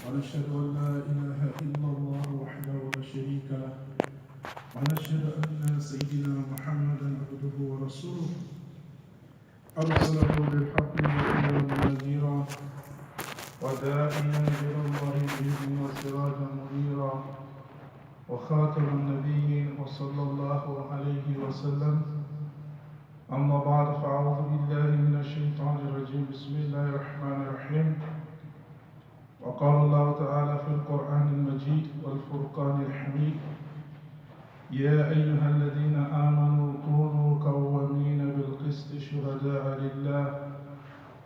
ونشهد أن لا إله إلا الله وحده لا شريك له ونشهد أن سيدنا محمدا عبده ورسوله أرسله بالحق بشيرا ونذيرا وداعيا إلى الله بإذنه وسراجا منيرا وخاتم النبيين وصلى الله عليه وسلم. أما بعد فأعوذ بالله من الشيطان الرجيم. بسم الله الرحمن الرحيم. وقال الله تعالى في القرآن المجيد والفرقان الحميد: يا أيها الذين آمنوا كونوا قوامين بالقسط شهداء لله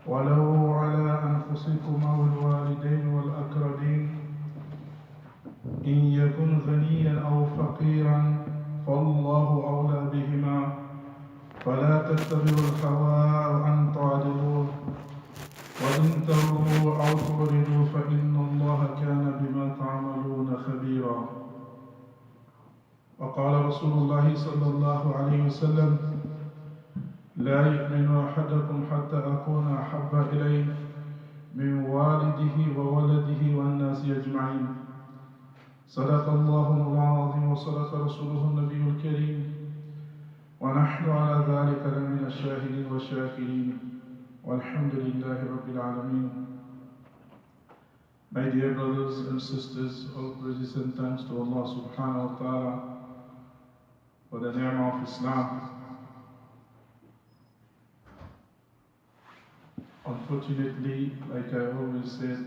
ولو على أنفسكم أو الوالدين والأقربين إن يكن غنيا أو فقيرا فالله أولى بهما فلا تتبعوا الهوى أن تعدلوا وإن تروا أو تعرضوا فإن الله كان بما تعملون خبيرا. وقال رسول الله صلى الله عليه وسلم: لا يؤمن أحدكم حتى أكون أحب إليه من والده وولده والناس أجمعين. صدق الله العظيم وصدق رسوله النبي الكريم ونحن على ذلك لمن الشاهدين والشاكرين والحمد لله رب العالمين. My dear brothers and sisters, all praises and thanks to Allah subhanahu wa ta'ala for the ni'mah of Islam. Unfortunately, like I always said,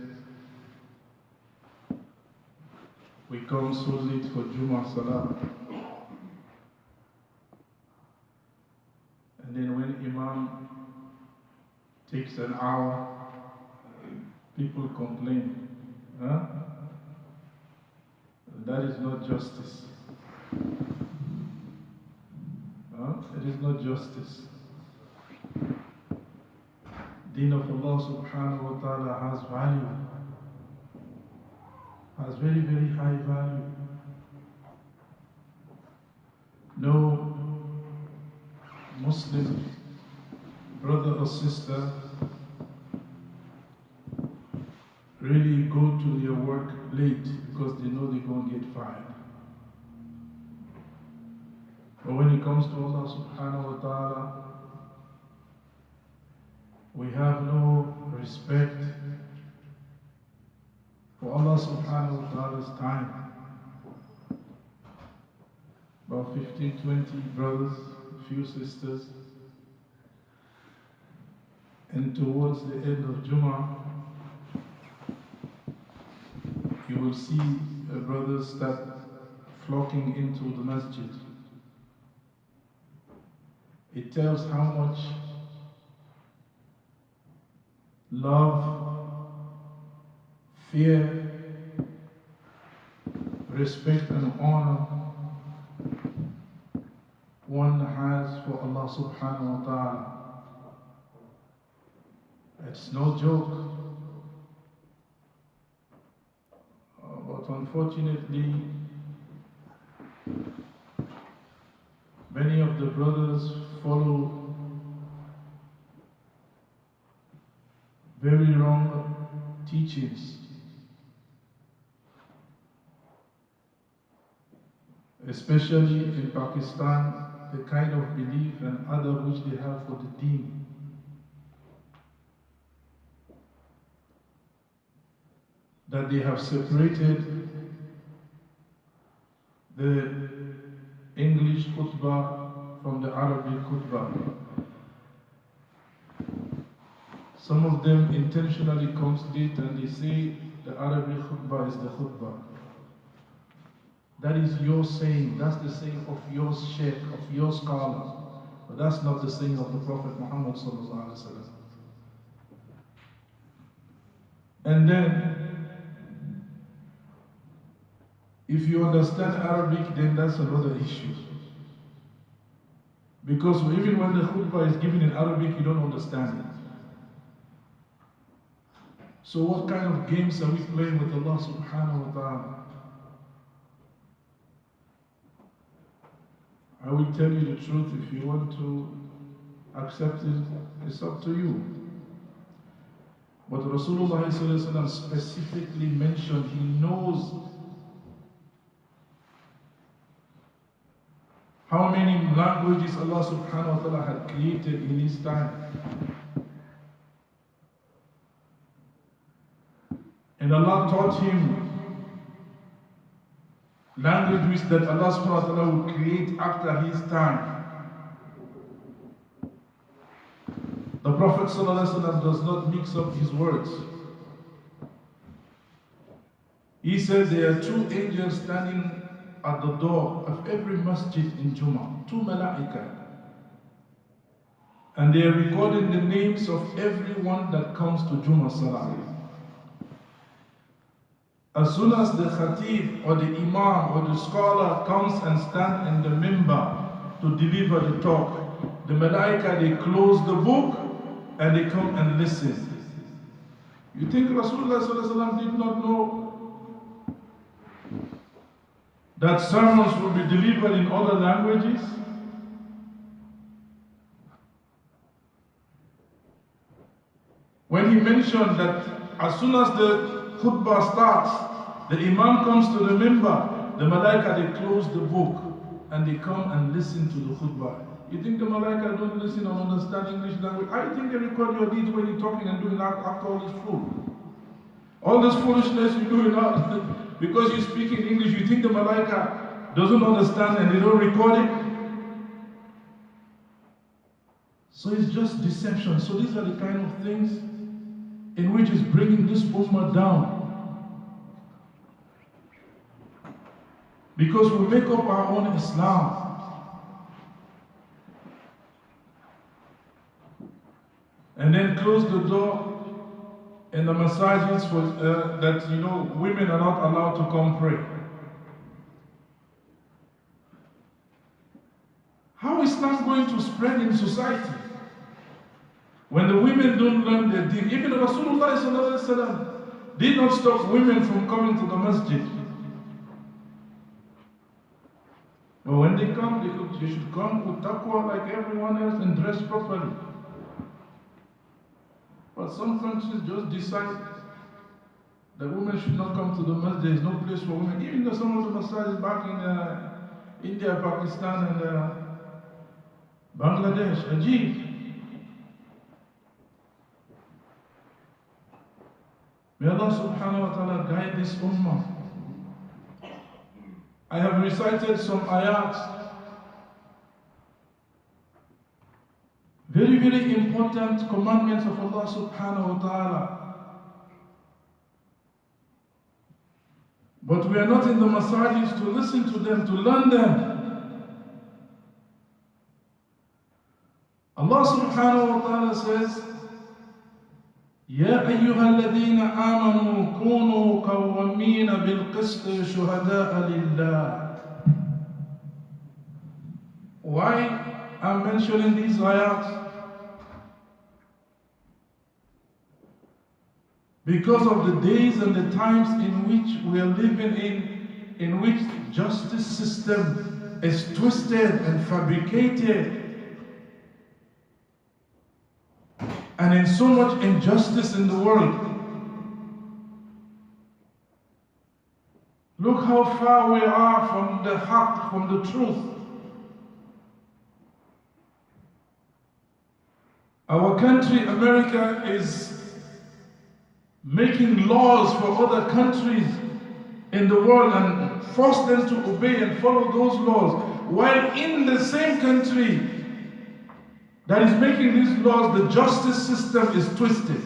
we come so late for Jummah Salah. And then when Imam takes an hour, people complain. Huh? That is not justice. Huh? It is not justice. Deen of Allah subhanahu wa ta'ala has value. Has very, very high value. No Muslim brother or sister really go to their work late because they know they're going to get fired. But when it comes to Allah subhanahu wa ta'ala, we have no respect for Allah subhanahu wa ta'ala's time. About 15, 20 brothers, a few sisters, and towards the end of Jummah, you will see brothers start flocking into the masjid. It tells how much love, fear, respect and honor one has for Allah subhanahu wa ta'ala. It's no joke. But unfortunately, many of the brothers follow very wrong teachings. Especially in Pakistan, the kind of belief and adab which they have for the deen. That they have separated the English khutbah from the Arabic khutbah. Some of them intentionally come late and they say the Arabic khutbah is the khutbah. That is your saying, that's the saying of your sheikh, of your scholar. But that's not the saying of the Prophet Muhammad sallallahu alaihi wasallam. And then, if you understand Arabic, then that's another issue. Because even when the khutbah is given in Arabic, you don't understand it. So what kind of games are we playing with Allah subhanahu wa ta'ala? I will tell you the truth. If you want to accept it, it's up to you. But Rasulullah ﷺ specifically mentioned, he knows how many languages Allah subhanahu wa ta'ala had created in his time. And Allah taught him languages that Allah subhanahu wa ta'ala would create after his time. The Prophet ﷺ does not mix up his words. He said there are two angels standing at the door of every masjid in Jummah, two malaika. And they are recording the names of everyone that comes to Jummah Salah. As soon as the khatib or the imam or the scholar comes and stands in the minbar to deliver the talk, the malaika, they close the book and they come and listen. You think Rasulullah ﷺ did not know that sermons will be delivered in other languages? When he mentioned that as soon as the khutbah starts, the imam comes to the minbar, the malaika, they close the book and they come and listen to the khutbah. You think the malaika don't listen or understand English language? I think they record your deeds when you're talking and doing after all this fool. All this foolishness you're doing out because you speak in English, you think the malaika doesn't understand and they don't record it? So it's just deception. So these are the kind of things in which is bringing this ummah down. Because we make up our own Islam. And then close the door in the masajids for that women are not allowed to come pray. How is Islam going to spread in society when the women don't learn their deen? Even Rasulullah ﷺ did not stop women from coming to the masjid. But when they come, they should come with taqwa like everyone else and dress properly. But some countries just decide that women should not come to the masjid. There is no place for women. Even though some of the masjids back in India, Pakistan, and Bangladesh, Ajib. May Allah subhanahu wa ta'ala guide this ummah. I have recited some ayats. Very, very important commandments of Allah subhanahu wa ta'ala. But we are not in the masajids to listen to them, to learn them. Allah subhanahu wa ta'ala says, يا أيها الذين آمنوا كونوا قوامين بالقسط شهداء لله. Why I'm mentioning these ayats? Because of the days and the times in which we are living in which justice system is twisted and fabricated, and in so much injustice in the world. Look how far we are from the haqq, from the truth. Our country, America, is making laws for other countries in the world and force them to obey and follow those laws, while in the same country that is making these laws, the justice system is twisted.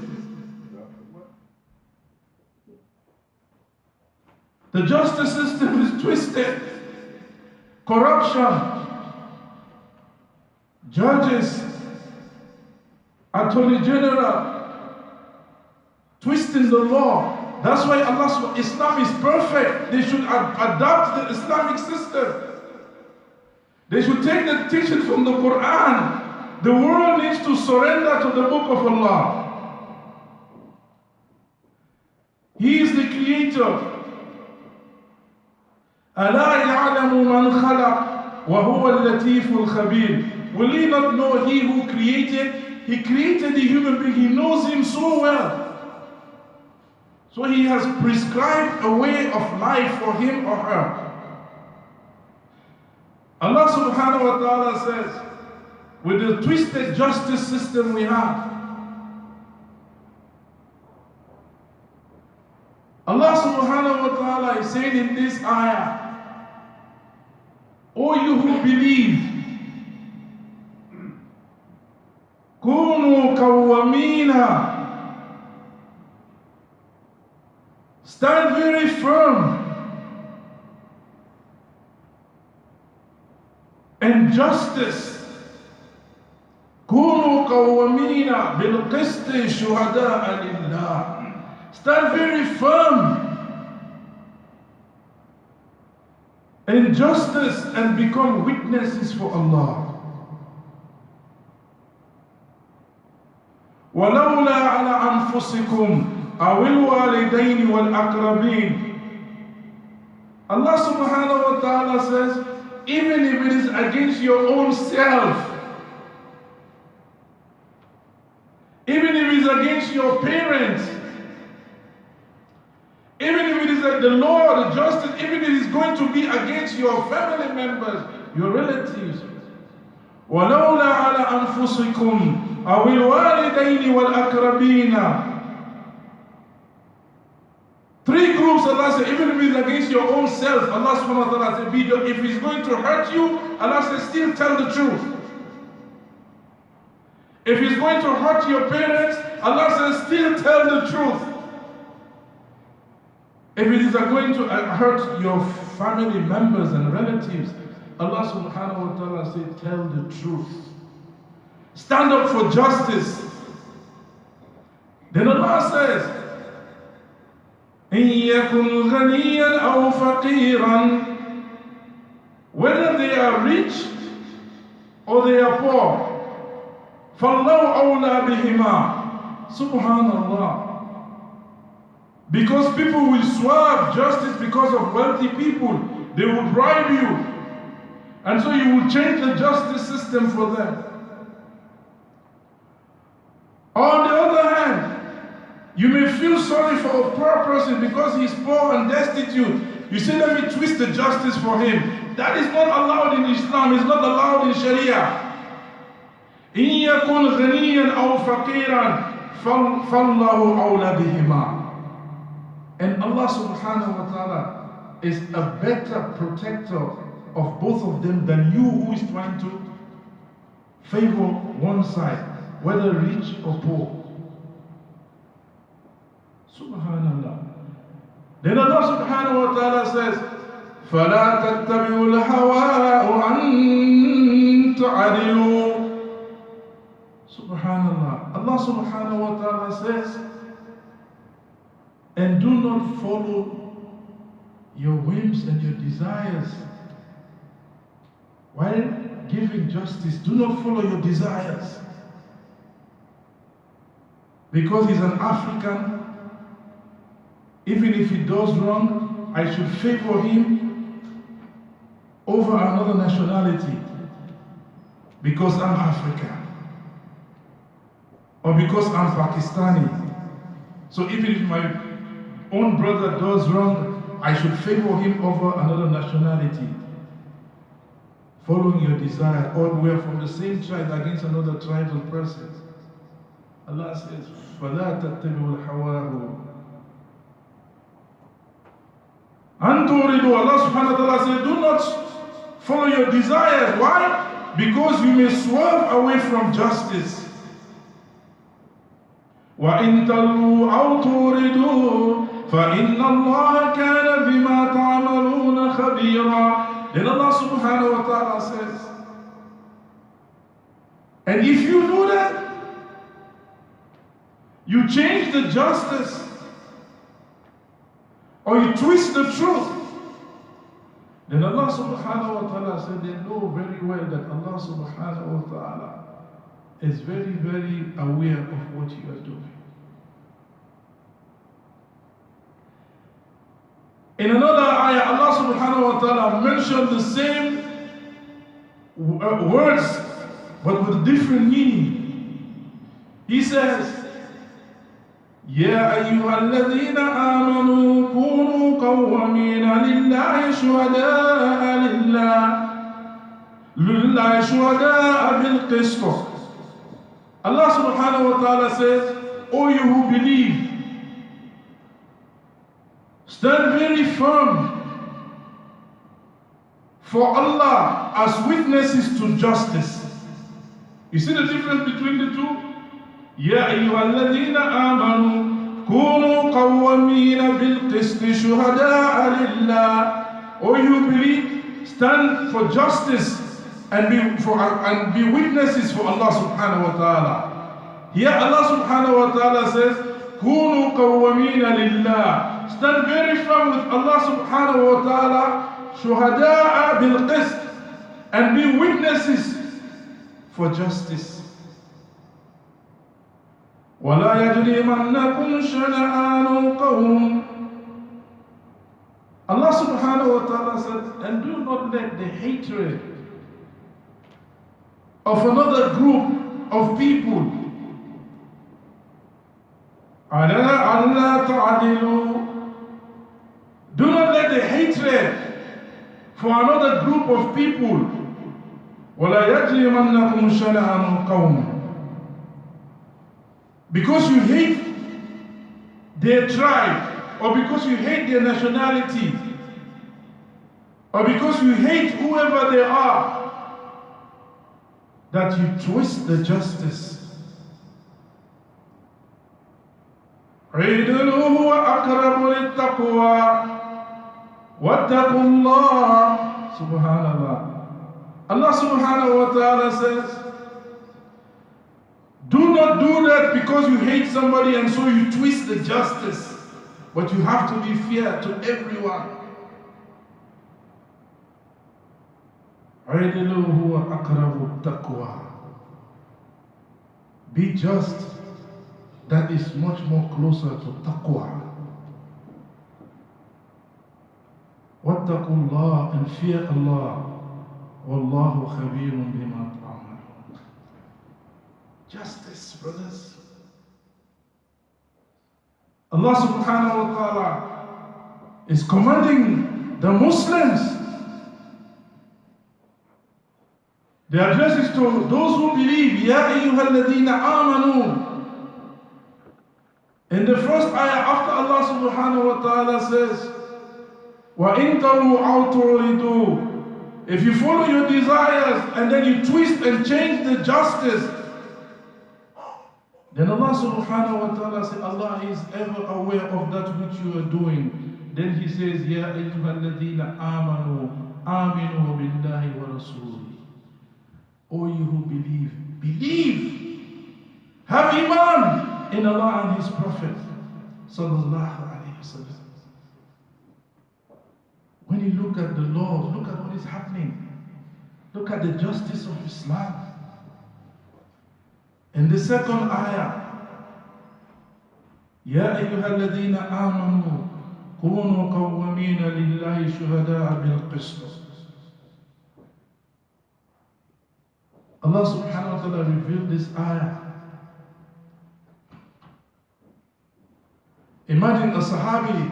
The justice system is twisted. Corruption, judges, attorney general, twisting the law. That's why Islam is perfect. They should adopt the Islamic system. They should take the teaching from the Quran. The world needs to surrender to the book of Allah. He is the creator. أَلَا يَعْلَمُ مَنْ خَلَقَ وَهُوَ اللَّطِيفُ الْخَبِيرُ. Will he not know he who created? He created the human being. He knows him so well. So He has prescribed a way of life for him or her. Allah subhanahu wa ta'ala says, with the twisted justice system we have, Allah subhanahu wa ta'ala is saying in this ayah, O you who believe, Kunu kawamina, stand very firm in justice. Kunu qawwamina bil qisti shuhada'a lillah. Stand very firm in justice and become witnesses for Allah. وَلَوْلَا عَلَى أَنفُسِكُمْ أَوِ الْوَالِدَيْنِ وَالْأَقْرَبِينَ. Allah subhanahu wa ta'ala says, even if it is against your own self, even if it is against your parents, even if it is like the law, the justice, even if it is going to be against your family members, your relatives. وَلَوْلَا عَلَى أَنفُسِكُمْ أَوِ الْوَالِدَيْنِ وَالْأَقْرَبِينَ. Three groups, Allah said, even if it is against your own self, Allah subhanahu wa ta'ala said, if it's going to hurt you, Allah says, still tell the truth. If it's going to hurt your parents, Allah says, still tell the truth. If it is going to hurt your family members and relatives, Allah subhanahu wa ta'ala said, tell the truth. Stand up for justice. Then Allah says, إِن يَكُنْ غَنِيًّا أَوْ فَقِيرًا. Whether they are rich or they are poor, فَاللَّهُ أَوْلَى بِهِمَا. Subhanallah. Because people will swerve justice because of wealthy people. They will bribe you. And so you will change the justice system for them. On the other hand, you may feel sorry for a poor person because he is poor and destitute. You say, let me twist the justice for him. That is not allowed in Islam. It's not allowed in Sharia. إِن يَكُنْ غَنِيًّا أَوْ فَقِيرًا فَاللَّهُ أَوْلَى بِهِمَا. And Allah subhanahu wa ta'ala is a better protector of both of them than you who is trying to favor one side, whether rich or poor. Subhanallah. Then Allah subhanahu wa ta'ala says, فَلَا تَتَّبِعُوا الْهَوَىٰ أَن تَعْدِلُوا. Subhanallah. Allah subhanahu wa ta'ala says, and do not follow your whims and your desires. While giving justice, do not follow your desires. Because he's an African, even if he does wrong, I should favor him over another nationality because I'm African or because I'm Pakistani. So even if my own brother does wrong, I should favor him over another nationality. Following your desire, or we are from the same tribe against another tribal person. Allah says, فَلَا تَتَّبِعُوا الْحَوَاهُ أَن تُعْرِضُوا. Allah subhanahu wa ta'ala says, do not follow your desires. Why? Because you may swerve away from justice. وَإِن تَلْوُوا أَوْ تُعْرِضُوا فَإِنَّ اللَّهَ كَانَ بِمَا تَعْمَلُونَ خَبِيرًا. Then Allah subhanahu wa ta'ala says, and if you do that, you change the justice, or you twist the truth, then Allah subhanahu wa ta'ala said, they know very well that Allah subhanahu wa ta'ala is very, very aware of what you are doing. In another ayah, Allah subhanahu wa ta'ala mentioned the same words, but with different meaning. He says, يا أيها الذين آمنوا كونوا قوامين لله شهداء بالقسط. Allah subhanahu wa ta'ala says, O you who believe, stand very firm for Allah as witnesses to justice. You see the difference between the two? يا أيها الذين آمنوا كونوا قوامين بالقسط شهداء لله. O you believe, stand for justice and be witnesses for Allah subhanahu wa ta'ala. Here Allah subhanahu wa ta'ala says, كونوا قوامين لله. Stand very firm with Allah subhanahu wa ta'ala, شهداء بالقسط, and be witnesses for justice. ولا يجرمنكم شنآن قوم. Allah subhanahu wa ta'ala said, and do not let the hatred of another group of people على ألا تعدلوا. Do not let the hatred for another group of people ولا يجرمنكم شنآن قوم. Because you hate their tribe, or because you hate their nationality, or because you hate whoever they are, that you twist the justice. عِدْلُوا هُوَ أَقْرَبُ لِلتَّقْوَى وَاتَّقُوا اللَّهَ. Subhanallah. Allah subhanahu wa ta'ala says, do not do that because you hate somebody and so you twist the justice. But you have to be fair to everyone. عِدْلُوا هُوَ أَقْرَبُ التَّقْوَى. Be just. That is much more closer to taqwa. وَاتَّقُوا اللَّهَ, and fear Allah. وَاللَّهُ خَبِيرٌ بِمَا تَعْمَلُونَ. Justice, brothers. Allah subhanahu wa ta'ala is commanding the Muslims. The address is to those who believe. يَا أَيُّهَا الَّذِينَ آمَنُوا. In the first ayah, after Allah subhanahu wa ta'ala says, وَإِن تَرُوا أَوْ تُعْرِضُوا. If you follow your desires and then you twist and change the justice, then Allah subhanahu wa ta'ala says, Allah is ever aware of that which you are doing. Then He says, يَا أَيُّهَا الَّذِينَ آمَنُوا آمِنُوا بِاللَّهِ وَرَسُولِهِ. O you who believe, believe. Have iman in Allah and His Prophet sallallahu alayhi wa sallam. When you look at the laws, look at what is happening. Look at the justice of Islam. In the second ayah, يَا أَيُّهَا الَّذِينَ آمَنُوا كُونُوا قَوَّمِينَ لِلَّهِ شُهَدَاءَ بِالْقِسْطِ. Allah subhanahu wa ta'ala revealed this ayah. Imagine a Sahabi,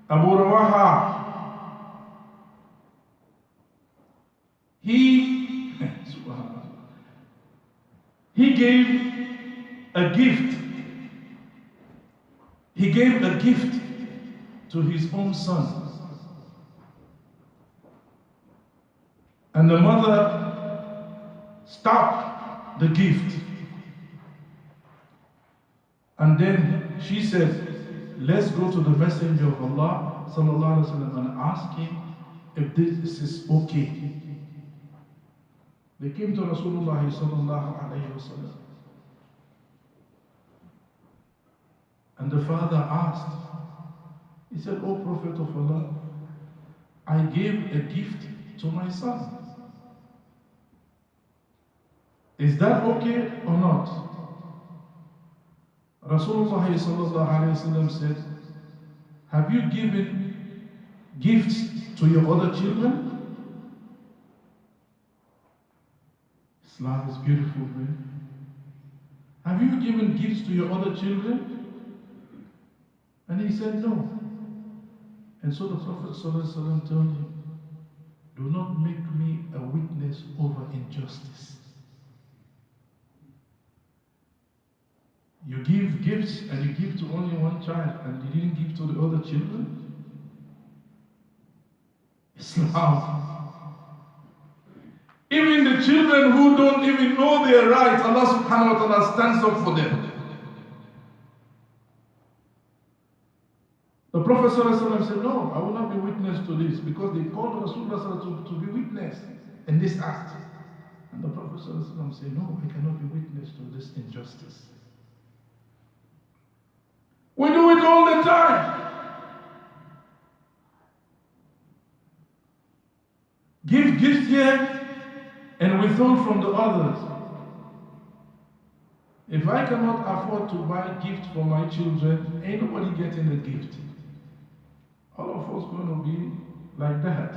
Abu Rawaha. He gave a gift. He gave a gift to his own son. And the mother stopped the gift. And then she said, let's go to the Messenger of Allah sallallahu alaihi wasallam and ask him if this is okay. They came to Rasulullah sallallahu alaihi wasallam. And the father asked, he said, O Prophet of Allah, I gave a gift to my son. Is that okay or not? Rasulullah sallallahu alayhi wa sallam said, have you given gifts to your other children? Islam is beautiful, man. Have you given gifts to your other children? And he said, no. And so the Prophet ﷺ told him, do not make me a witness over injustice. You give gifts and you give to only one child and you didn't give to the other children? Islam. Even the children who don't even know their rights, Allah subhanahu wa ta'ala stands up for them. The Prophet ﷺ said, no, I will not be witness to this, because they called Rasulullah to be witness in this act. And the Prophet ﷺ said, no, I cannot be witness to this injustice. We do it all the time. Give gifts here and withhold from the others. If I cannot afford to buy gifts for my children, ain't nobody getting a gift. All of us going to be like that.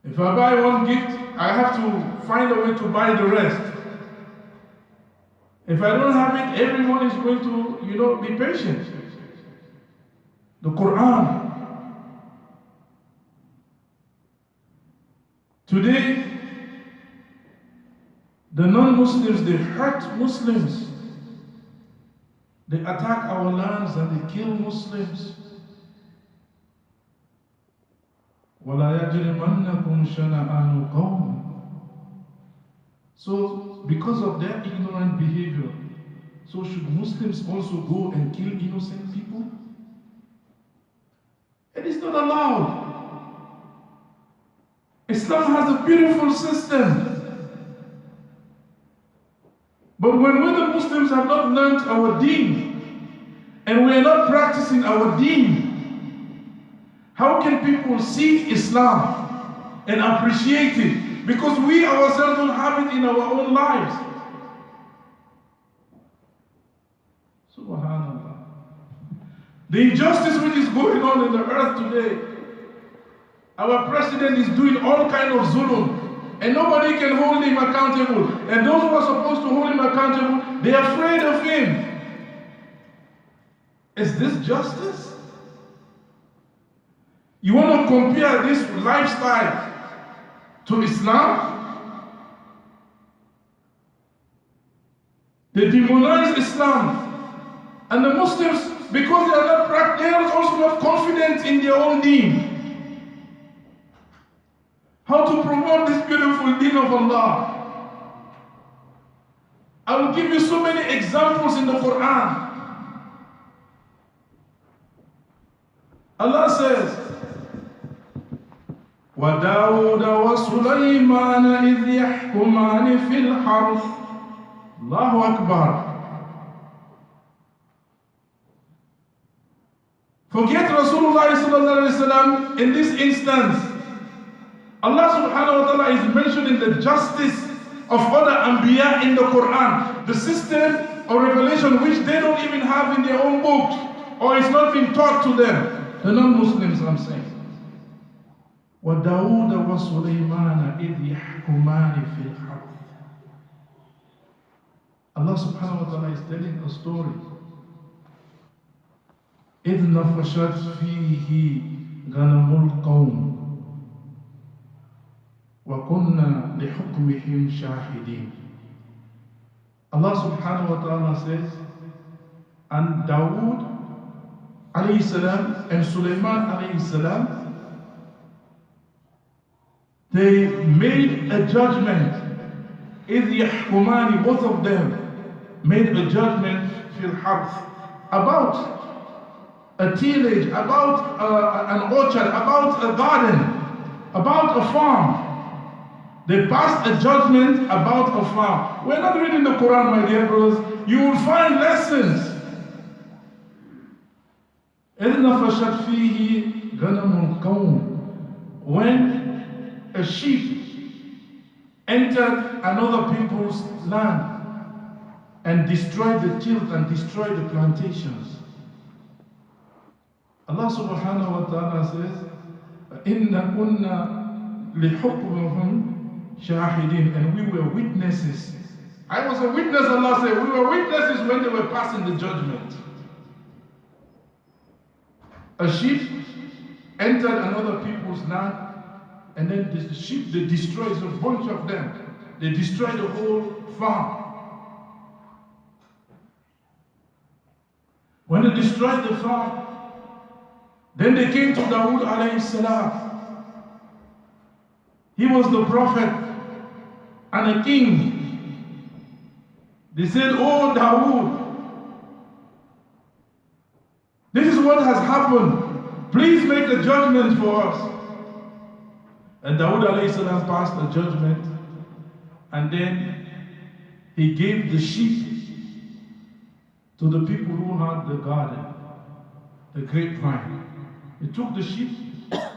If I buy one gift, I have to find a way to buy the rest. If I don't have it, everyone is going to, be patient. The Quran. Today, the non-Muslims, they hurt Muslims. They attack our lands and they kill Muslims. وَلَا يَجْرِمَنَّكُمْ شَنَآنُ قَوْمٍ. So, because of their ignorant behavior, so should Muslims also go and kill innocent people? It is not allowed. Islam has a beautiful system. But when we the Muslims have not learned our deen, and we are not practicing our deen, how can people see Islam and appreciate it? Because we ourselves don't have it in our own lives. Subhanallah. The injustice which is going on in the earth today, our president is doing all kinds of zulm, and nobody can hold him accountable. And those who are supposed to hold him accountable, they are afraid of him. Is this justice? You want to compare this lifestyle to Islam? They demonize Islam. And the Muslims, because they are also not confident in their own deen. How to promote this beautiful deen of Allah. I will give you so many examples in the Quran. Allah says, وَدَاوُدَ وَسُلَيْمَانَ إِذْ يَحْكُمَانِ فِي الْحَرْثِ. Allahu Akbar. Forget Rasulullah sallallahu alaihi wasallam in this instance. Allah subhanahu wa ta'ala is mentioning the justice of other Anbiya in the Quran, the system of revelation which they don't even have in their own books, or it's not being taught to them. The non-Muslims, I'm saying. وَدَاوُدَ وَسُلَيْمَانَ إِذْ يَحْكُمَانِ فِي الْحَرْثِ. Allah subhanahu wa ta'ala is telling a story. إِذْ نَفَشَتْ فِيهِ غَنَمُ الْقَوْمِ وَكُنَّا لِحُكْمِهِمْ شَاهِدِينَ. Allah subhanahu wa ta'ala says, and Dawood alayhi salam and Sulaiman alayhi salam, they made a judgment. إِذْ يَحْكُمَانِ, both of them made a judgment fil harth, about a tillage, about an orchard, about a garden, about a farm. They passed a judgment about a farm. We're not reading the Quran, my dear brothers. You will find lessons. إِذْ نَفَشَتْ فِيهِ غَنَمُ الْقَوْمِ. When a sheep entered another people's land and destroyed the tilth and destroyed the plantations. Allah subhanahu wa ta'ala says, إِنَّا كُنَّا لِحُكْمِهِمْ shahidin, and we were witnesses I was a witness, Allah said. We were witnesses when they were passing the judgment. A sheep entered another people's land, and then the sheep, they destroyed a bunch of them. They destroyed the whole farm. When they destroyed the farm, then they came to Dawood alayhi salam. He was the prophet and a king. They said, "Oh Dawood, this is what has happened. Please make a judgment for us." And Dawood alayhi salam passed a judgment, and then he gave the sheep to the people who had the garden, the grapevine. He took the sheep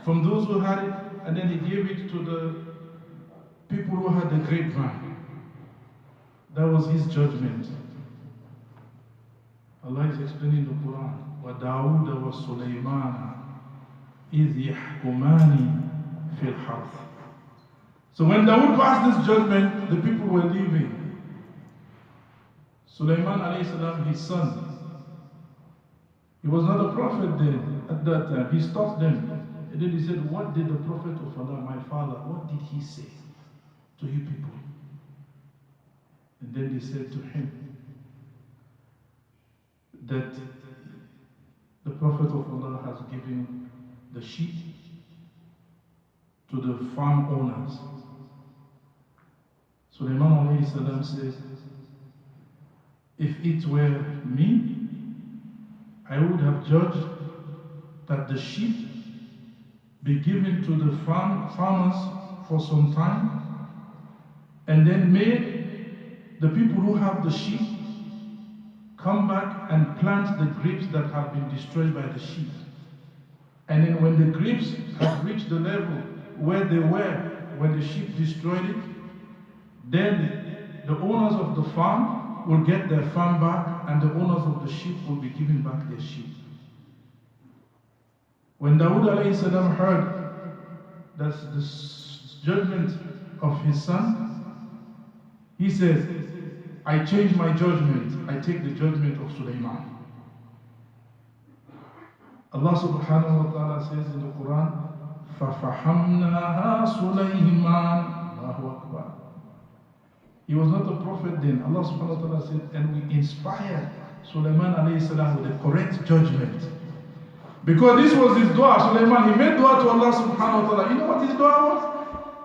from those who had it, and then he gave it to the people who had the grapevine. That was his judgment. Allah is explaining the Quran. وَدَاوُدَ وَسُلَيْمَانَ إِذْ يَحْكُمَانِ فِي الْحَرْثِ. So when Dawood passed this judgment, the people were leaving. Sulaiman alayhi salam, his son, he was not a prophet then at that time. He stopped them. And then he said, "What did the Prophet of Allah, my father, what did he say to you people?" And then they said to him that the Prophet of Allah has given the sheep to the farm owners. Sulaiman alayhi salam says, "If it were me, I would have judged that the sheep be given to the farmers for some time, and then made the people who have the sheep come back and plant the grapes that have been destroyed by the sheep. And then when the grapes have reached the level where they were when the sheep destroyed it, then the owners of the farm will get their farm back, and the owners of the sheep will be given back their sheep." When Dawood alayhi salam heard that's the judgment of his son, he says, "I change my judgment. I take the judgment of Sulaiman." Allah subhanahu wa ta'ala says in the Quran, فَفَحَمْنَاهَا سُلَيْمَانَ. Allahu Akbar. He was not a prophet then. Allah subhanahu wa ta'ala said, and we inspired Sulaiman alayhi salam with the correct judgment. Because this was his dua. Sulaiman, he made dua to Allah subhanahu wa ta'ala. You know what his dua was?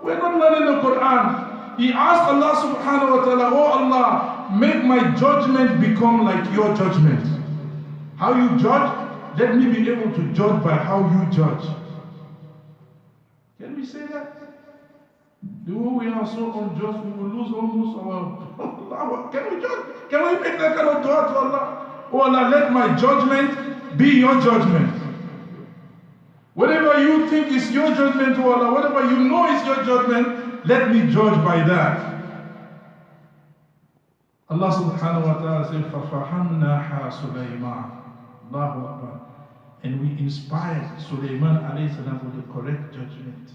We're not learning the Quran. He asked Allah subhanahu wa ta'ala, "Oh Allah, make my judgment become like your judgment. How you judge, let me be able to judge by how you judge." Can we say that? We are so unjust, we will lose almost our... Can we judge? Can we make that kind of dua to Allah? "Oh Allah, let my judgment be your judgment. Whatever you think is your judgment, oh Allah, whatever you know is your judgment, let me judge by that." Allah subhanahu wa ta'ala said, فَفَحَمْنَاهَا سُلَيْمَانَ. Allahu Akbar. And we inspired Sulaiman alayhi salam with the correct judgment.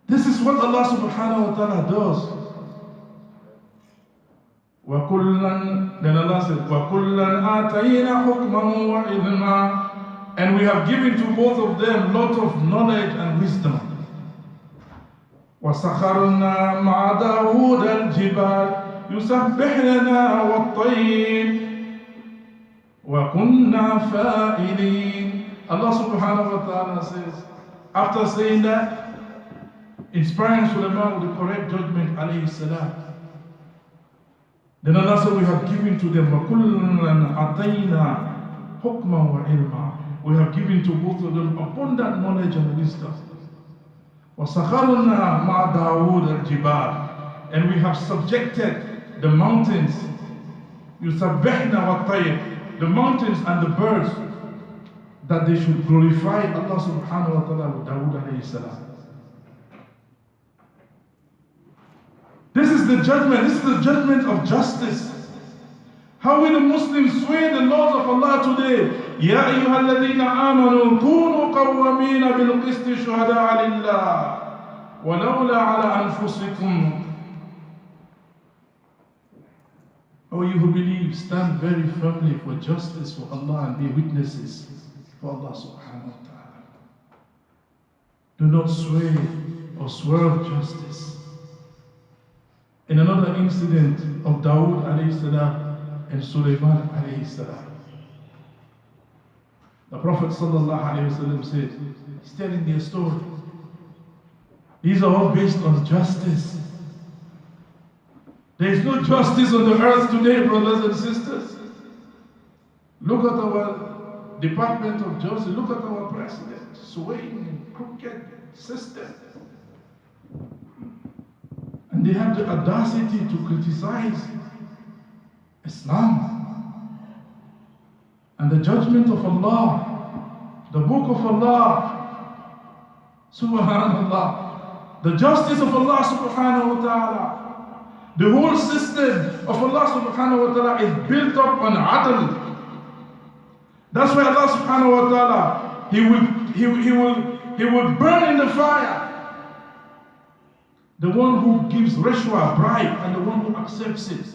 This is what Allah subhanahu wa ta'ala does. Then Allah said, وَكُلًّا آتَيْنَا حُكْمًا وَعِلْمًا. And we have given to both of them lot of knowledge and wisdom. وَسَخَرْنَا مَعَ دَاوُودَ الْجِبَالَ يُسَبِّحْنَ لَنَا وَالطَّيْرَ وَكُنَّا فَاعِلِينَ. Allah subhanahu wa ta'ala says, after saying that, inspiring Sulaiman with the correct judgment alayhi salam, then Allah said, we have given to them وَكُلًّا أَتَيْنَا حُكْمًا وَعِلْمًا. We have given to both of them abundant knowledge and wisdom. وَسَخَرْنَا مَعَ دَاوُودَ الْجِبَالَ. And we have subjected the mountains, يُسَبِّحْنَ وَالطَّيْرَ, the mountains and the birds, that they should glorify Allah subhanahu wa ta'ala with Dawood alayhi salam. This is the judgment. This is the judgment of justice. How will the Muslims sway the laws of Allah today? يَا أَيُّهَا الَّذِينَ آمَنُوا كُونُوا قَوَّامِينَ بِالْقِسْطِ شُهَدَاءَ لِلَّهِ وَلَوْلَا عَلَى أَنفُسِكُمْ. O you who believe, stand very firmly for justice for Allah and be witnesses for Allah subhanahu wa ta'ala. Do not sway or swerve justice. In another incident of Dawood alayhi salam and Sulaiman alayhi salam, the Prophet sallallahu alayhi wa sallam said, he's telling their story. These are all based on justice. There is no justice on the earth today, brothers and sisters. Look at our Department of Justice, look at our president, swaying, crooked system. And they have the audacity to criticize Islam and the judgment of Allah, the book of Allah, subhanallah. The justice of Allah subhanahu wa ta'ala. The whole system of Allah subhanahu wa ta'ala is built up on adl. That's why Allah subhanahu wa ta'ala, He will burn in the fire the one who gives rishwa, bribe, and the one who accepts it.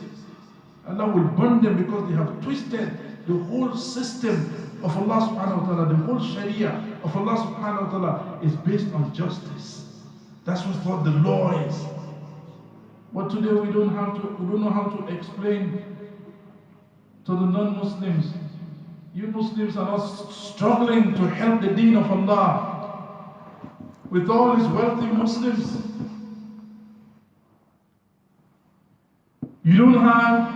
Allah will burn them because they have twisted the whole system of Allah subhanahu wa ta'ala. The whole sharia of Allah subhanahu wa ta'ala is based on justice. That's what the law is. But today we don't know how to explain to the non-Muslims. You Muslims are not struggling to help the deen of Allah with all these wealthy Muslims. You don't have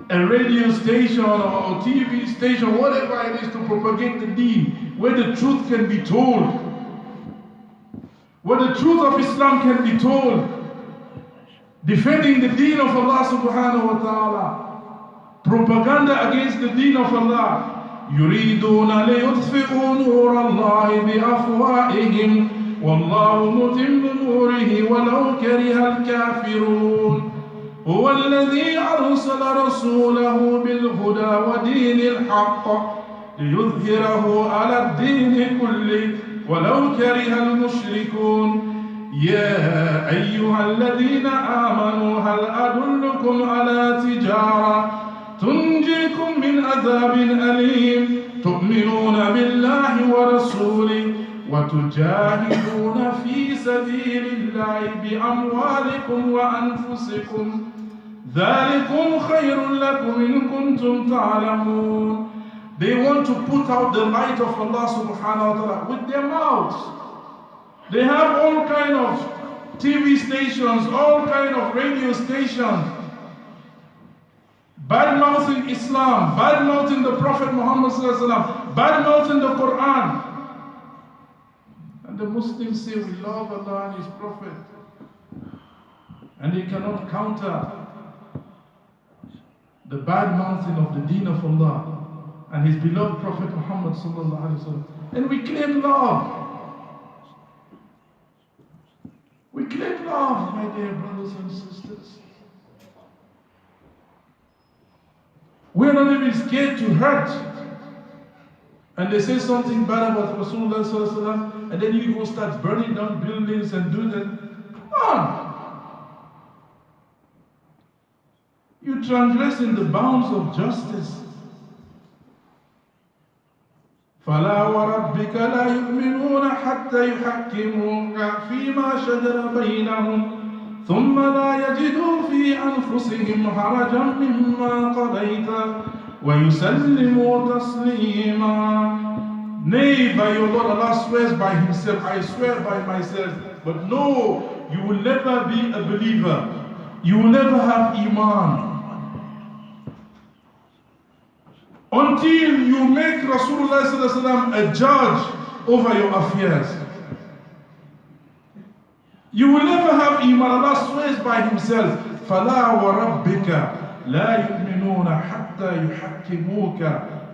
a radio station or a TV station, whatever it is, to propagate the deen, where the truth can be told. Where the truth of Islam can be told, defending the deen of Allah subhanahu wa ta'ala, propaganda against the deen of Allah. يريدون ليطفئوا نور الله بأفواههم والله متم نوره ولو كره الكافرون هو الذي أرسل رسوله بالهدى ودين الحق ليظهره على الدين كله ولو كره المشركون يا أيها الذين آمنوا هل أدلكم على تجارة تنجيكم من عذاب أليم تؤمنون بالله ورسوله وتجاهدون في سبيل الله بأموالكم وأنفسكم ذلكم خير لكم إن كنتم تعلمون. They want to put out the light of Allah subhanahu wa ta'ala with their mouths. They have all kind of TV stations, all kind of radio stations, bad-mouthing Islam, bad-mouthing the Prophet Muhammad sallallahu alaihi wasallam, bad-mouthing the Quran. And the Muslims say we love Allah and His Prophet, and they cannot counter the bad-mouthing of the deen of Allah and His beloved Prophet Muhammad sallallahu alaihi wasallam. And we claim love. We claim love, my dear brothers and sisters. We're not even scared to hurt. And they say something bad about Rasulullah sallallahu alaihi wasallam, and then you go start burning down buildings and do that. Come on. You transgressing the bounds of justice. فلا وربك لا يؤمنون حتى يحكموك فيما شجر بينهم ثم لا يجدوا في أنفسهم حرجا مما قضيت ويسلموا تسليما. Nay, by your Lord, Allah swears by Himself, I swear by myself. But no, you will never be a believer. You will never have Iman until you make Rasulullah sallallahu alaihi wasallam a judge over your affairs. You will never have Iman. Allah swears by Himself, فَلَا وَرَبِّكَ لَا يُؤْمِنُونَ حَتَّى يُحَكِّمُوكَ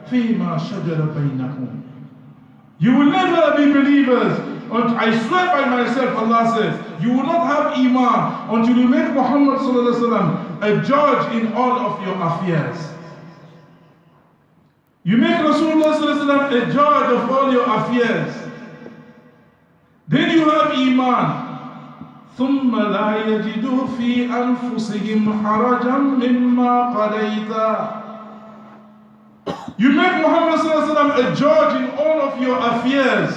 فِيمَا شَجَرَ بَيْنَهُمْ. You will never be believers. I swear by myself, Allah says, you will not have Iman until you make Muhammad sallallahu alaihi wasallam a judge in all of your affairs. You make Rasulullah sallallahu alaihi wasallam a judge of all your affairs. Then you have Iman. ثم لا يجدوا في أنفسهم حرجا مما قضيت. You make Muhammad sallallahu alaihi wasallam a judge in all of your affairs.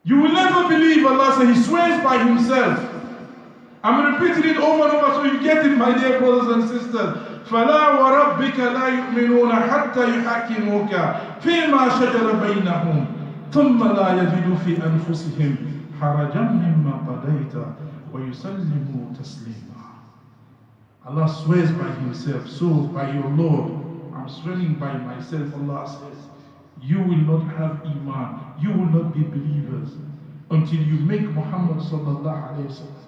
You will never believe Allah says He swears by Himself. I'm repeating it over and over so you get it, my dear brothers and sisters. فَلَا وَرَبِّكَ لَا يُؤْمِنُونَ حَتَّى يُحَكِّمُوكَ فِيمَا شَجَرَ بَيْنَهُمْ ثُمَّ لَا يَجِدُوا فِي أَنفُسِهِمْ حَرَجًا مِمَّا قَضَيْتَ وَيُسَلِّمُوا تَسْلِيمًا. Allah swears by Himself. So by your Lord, I'm swearing by myself. Allah says, you will not have Iman, you will not be believers until you make Muhammad sallallahu alayhi wa sallam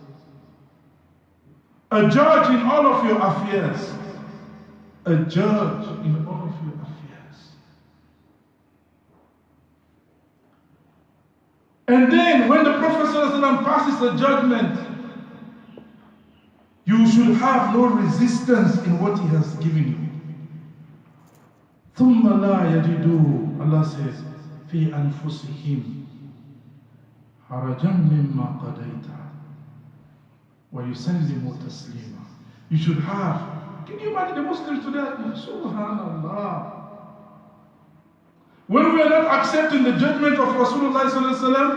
a judge in all of your affairs. A judge in all of your affairs. And then when the Prophet ﷺ passes a judgment, you should have no resistance in what he has given you. ثُمَّ لَا يَجِدُوا, Allah says, فِي أَنفُسِهِمْ حَرَجًا مِمَّا قَضَيْتَ وَيُسَلِّمُوا تَسْلِيمًا. You should have. Can you imagine the Muslims today? Subhanallah. When we are not accepting the judgment of Rasulullah sallallahu alaihi wasallam,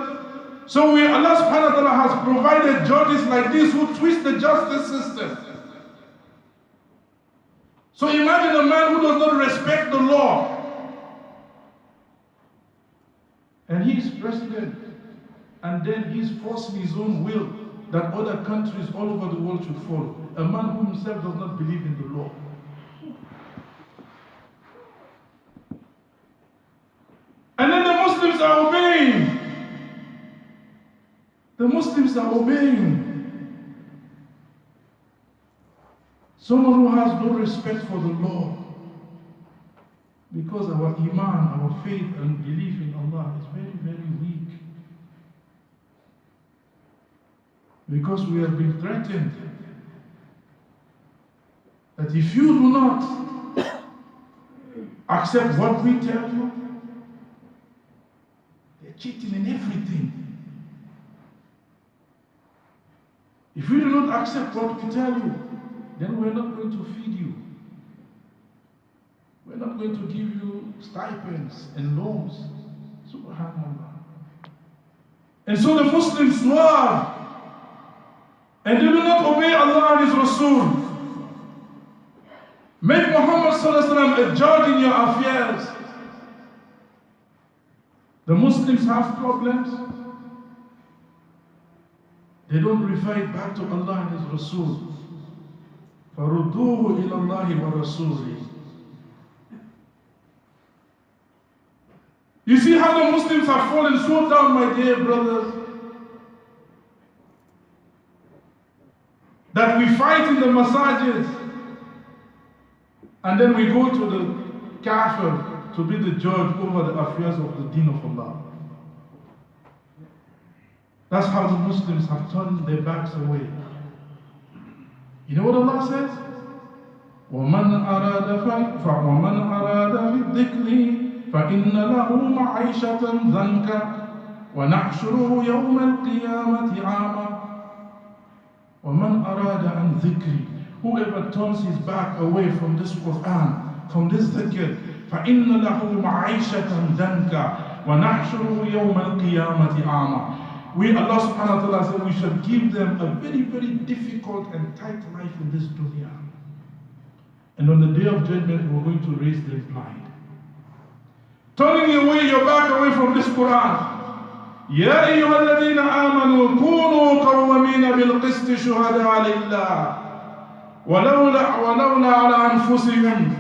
so Allah subhanahu wa ta'ala has provided judges like this who twist the justice system. So imagine a man who does not respect the law, and he is president, and then he is forcing his own will that other countries all over the world should follow. A man who himself does not believe in the law. And then the Muslims are obeying. The Muslims are obeying. Someone who has no respect for the law, because our Iman, our faith and belief in Allah is very, very weak. Because we have been threatened that if you do not accept what we tell you, they're cheating in everything. If you do not accept what we tell you, then we're not going to feed you. We're not going to give you stipends and loans. Subhanallah. And so the Muslims swear, and they do not obey Allah and His Rasul. Make Muhammad sallallahu alaihi wasallam a judge in your affairs. The Muslims have problems. They don't refer it back to Allah and His Rasul. فَرُدُّوهُ إِلَى اللَّهِ وَرَسُولِهِ. You see how the Muslims have fallen so down, my dear brothers, that we fight in the masajids and then we go to the kafir to be the judge over the affairs of the deen of Allah. That's how the Muslims have turned their backs away. You know what Allah says? وَمَنْ أَرَادَ فِي الذِّكْرِ فَإِنَّ لَهُ مَعِيشَةً ضَنْكًا وَنَحْشُرُهُ يَوْمَ الْقِيَامَةِ عَامًا. وَمَنْ أَرَادَ عَنْ ذِكْرِ, whoever turns his back away from this Quran, from this dhikr, فَإِنَّ لَهُ مَعِيشَةً ضَنْكًا وَنَحْشُرُهُ يَوْمَ الْقِيَامَةِ عَامًا. We, Allah subhanahu wa ta'ala said, we shall give them a very, very difficult and tight life in this dunya. And on the day of judgment, we're going to raise them blind. Turning away your back away from this Quran. يا أيها الذين آمنوا كونوا قوامين بالقسط شهداء لله ولولا على أنفسهم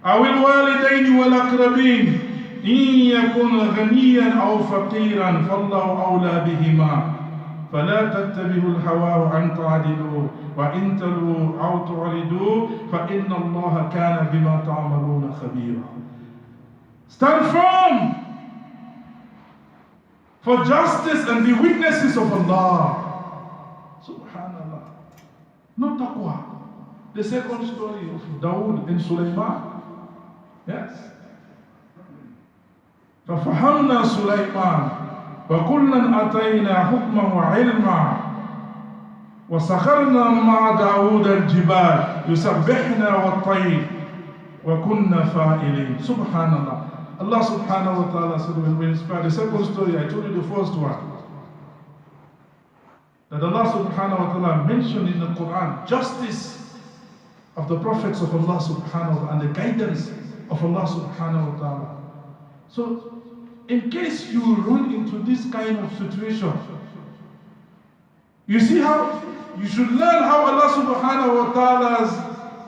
أو الوالدين والأقربين إن يكن غنيا أو فقيرا فالله أولى بهما فلا تتبعوا الهوى أن تعدلوا وإن تلووا أو تعرضوا فإن الله كان بما تعملون خبيرا. Stand firm for justice and be witnesses of Allah. Subhanallah. No taqwa. The second story of Dawood and Sulaiman. Yes. فَفَهَمْنَا سُلَيْمَانَ وَكُلًّا أَتَيْنَا حُكْمًا وَعِلْمًا وَسَخَرْنَا مَعَ دَاوُودَ الْجِبَالَ يُسَبِّحْنَا وَالطَّيْرَ وَكُنَّا فَاعِلِينَ. Subhanallah. Allah subhanahu wa ta'ala said when we inspired the second story, I told you the first one, that Allah subhanahu wa ta'ala mentioned in the Quran justice of the prophets of Allah subhanahu wa ta'ala and the guidance of Allah subhanahu wa ta'ala. So in case you run into this kind of situation, you see how you should learn how Allah subhanahu wa ta'ala's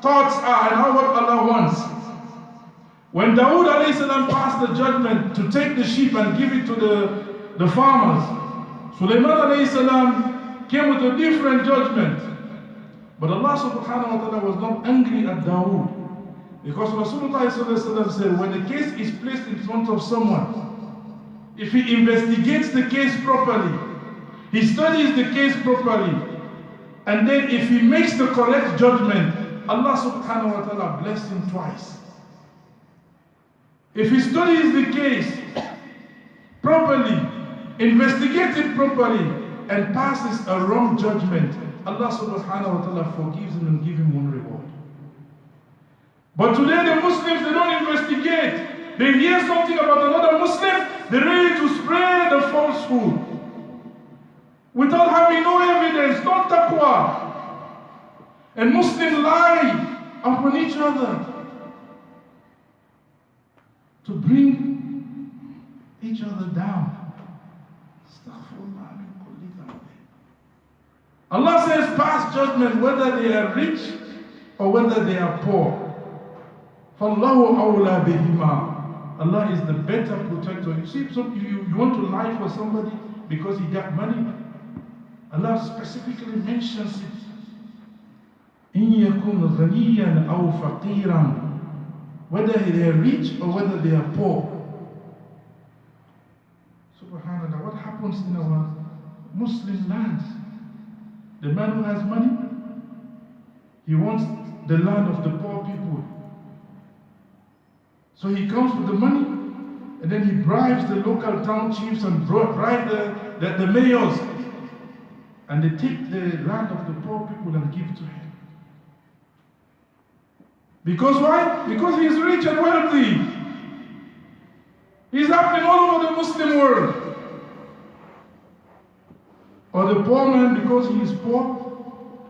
thoughts are and how what Allah wants. When Dawood alayhi salam passed the judgment to take the sheep and give it to the farmers, Sulaiman alayhi salam came with a different judgment. But Allah subhanahu wa ta'ala was not angry at Dawood, because Rasulullah sallallahu alayhi wa sallam said, when the case is placed in front of someone, if he investigates the case properly, he studies the case properly, and then if he makes the correct judgment, Allah subhanahu wa ta'ala blessed him twice. If he studies the case properly, investigates it properly, and passes a wrong judgment, Allah subhanahu wa ta'ala forgives him and gives him one reward. But today the Muslims, they don't investigate. They hear something about another Muslim, they're ready to spread the falsehood without having no evidence, no taqwa. And Muslims lie upon each other to bring each other down. Allah says pass judgment whether they are rich or whether they are poor. فَاللَّهُ أَوْلَى بِهِمَا. Allah is the better protector. You see, you want to lie for somebody because he got money. Allah specifically mentions it. إِن يَكُنْ غَنِيًّا أَوْ فَقِيرًا. Whether they are rich or whether they are poor. Subhanallah, what happens in our Muslim lands? The man who has money, he wants the land of the poor people. So he comes with the money, and then he bribes the local town chiefs and bribe the mayors, and they take the land of the poor people and give it to him. Because why? Because he is rich and wealthy. He's happening all over the Muslim world. Or the poor man, because he is poor,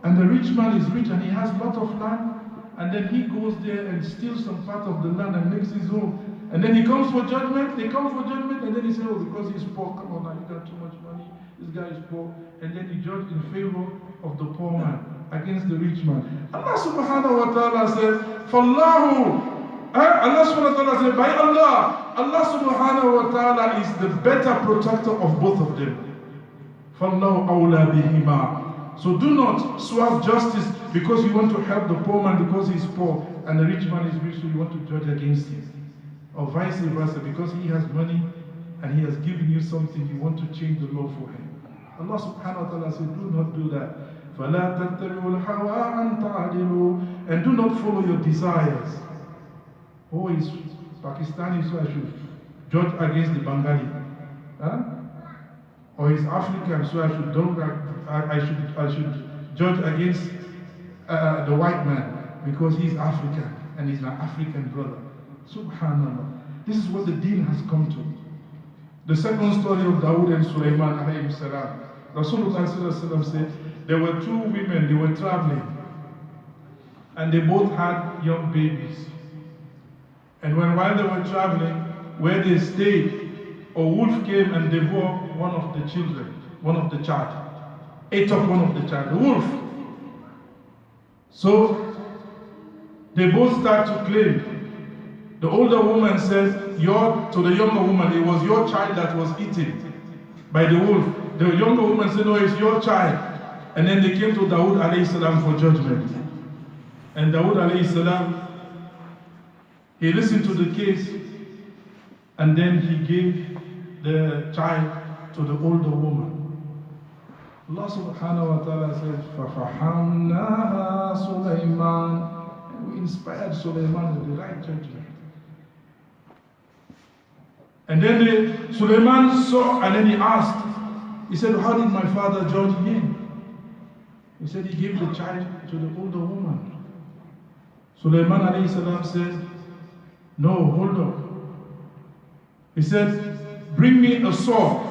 and the rich man is rich and he has a lot of land, and then he goes there and steals some part of the land and makes his own. And then he comes for judgment, and then he says, oh, because he's poor, come on now, you got too much money, this guy is poor. And then he judges in favor of the poor man against the rich man. Allah subhanahu wa ta'ala says, فَاللَّهُ Allah subhanahu wa ta'ala says, by Allah, Allah subhanahu wa ta'ala is the better protector of both of them. فَاللَّهُ أَوْلَى بِهِمَا. So do not swerve justice because you want to help the poor man because he is poor, and the rich man is rich, so you want to judge against him. Or vice versa, because he has money and he has given you something, you want to change the law for him. Allah subhanahu wa ta'ala said, do not do that. فَلَا تَتَّبِعُوا الْهَوَىٰ أَن تَعْدِلُوا. And do not follow your desires. Oh, he's Pakistani, so I should judge against the Bengali. Huh? Or he's African, so I should judge against the white man because he's African and he's my African brother. Subhanallah. This is what the deen has come to. The second story of Dawood and Sulaiman alayhi salam. Rasulullah sallallahu alayhi wa said there were two women, they were traveling, and they both had young babies. And while they were traveling, where they stayed, a wolf came and devoured one of the children, one of the child. Ate up one of the child, the wolf. So they both start to claim. The older woman said, to the younger woman, it was your child that was eaten by the wolf. The younger woman said, no, it's your child. And then they came to Dawood alayhi salam for judgment. And Dawood alayhi salam, he listened to the case, and then he gave the child to the older woman. Allah subhanahu wa ta'ala says, فَفَحَمْنَاهَا سُلَيْمَانَ. And we inspired Sulaiman with the right judgment. And then Suleiman saw, and then he asked, he said, how did my father judge him? He said he gave the child to the older woman. Suleiman alayhi salam said, no, hold on. He said, bring me a sword.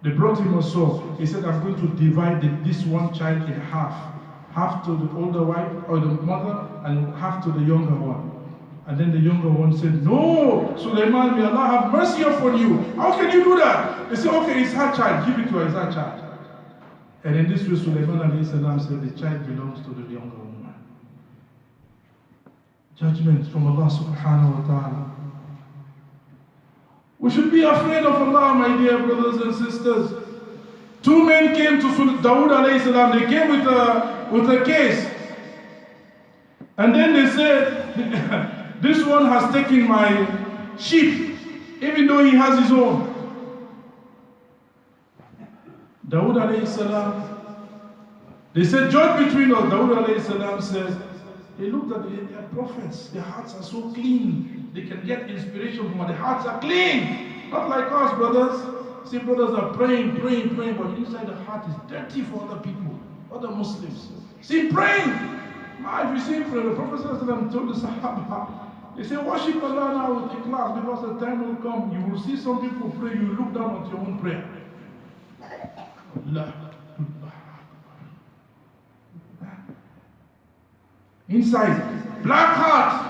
They brought him a sword. He said, I'm going to divide this one child in half. Half to the older wife or the mother and half to the younger one. And then the younger one said, no, Suleiman, may Allah have mercy upon you. How can you do that? They said, okay, it's her child. Give it to her, it's her child. And in this way, Suleiman alayhi salam said, the child belongs to the younger woman. Judgment from Allah subhanahu wa ta'ala. We should be afraid of Allah, my dear brothers and sisters. Two men came to Dawood alayhi salam. They came with a case. And then they said, this one has taken my sheep, even though he has his own. Dawood alayhi salam, they said, judge between us. Dawood alayhi salam says, they looked at their prophets, their hearts are so clean. They can get inspiration from their hearts are clean. Not like us, brothers. See, brothers are praying, but inside the heart is dirty for other people, other Muslims. See, praying. If you see him pray, the Prophet ﷺ told the Sahaba, they say, worship Allah now with ikhlas, because the time will come, you will see some people pray, you look down at your own prayer. Allah. Inside, black heart.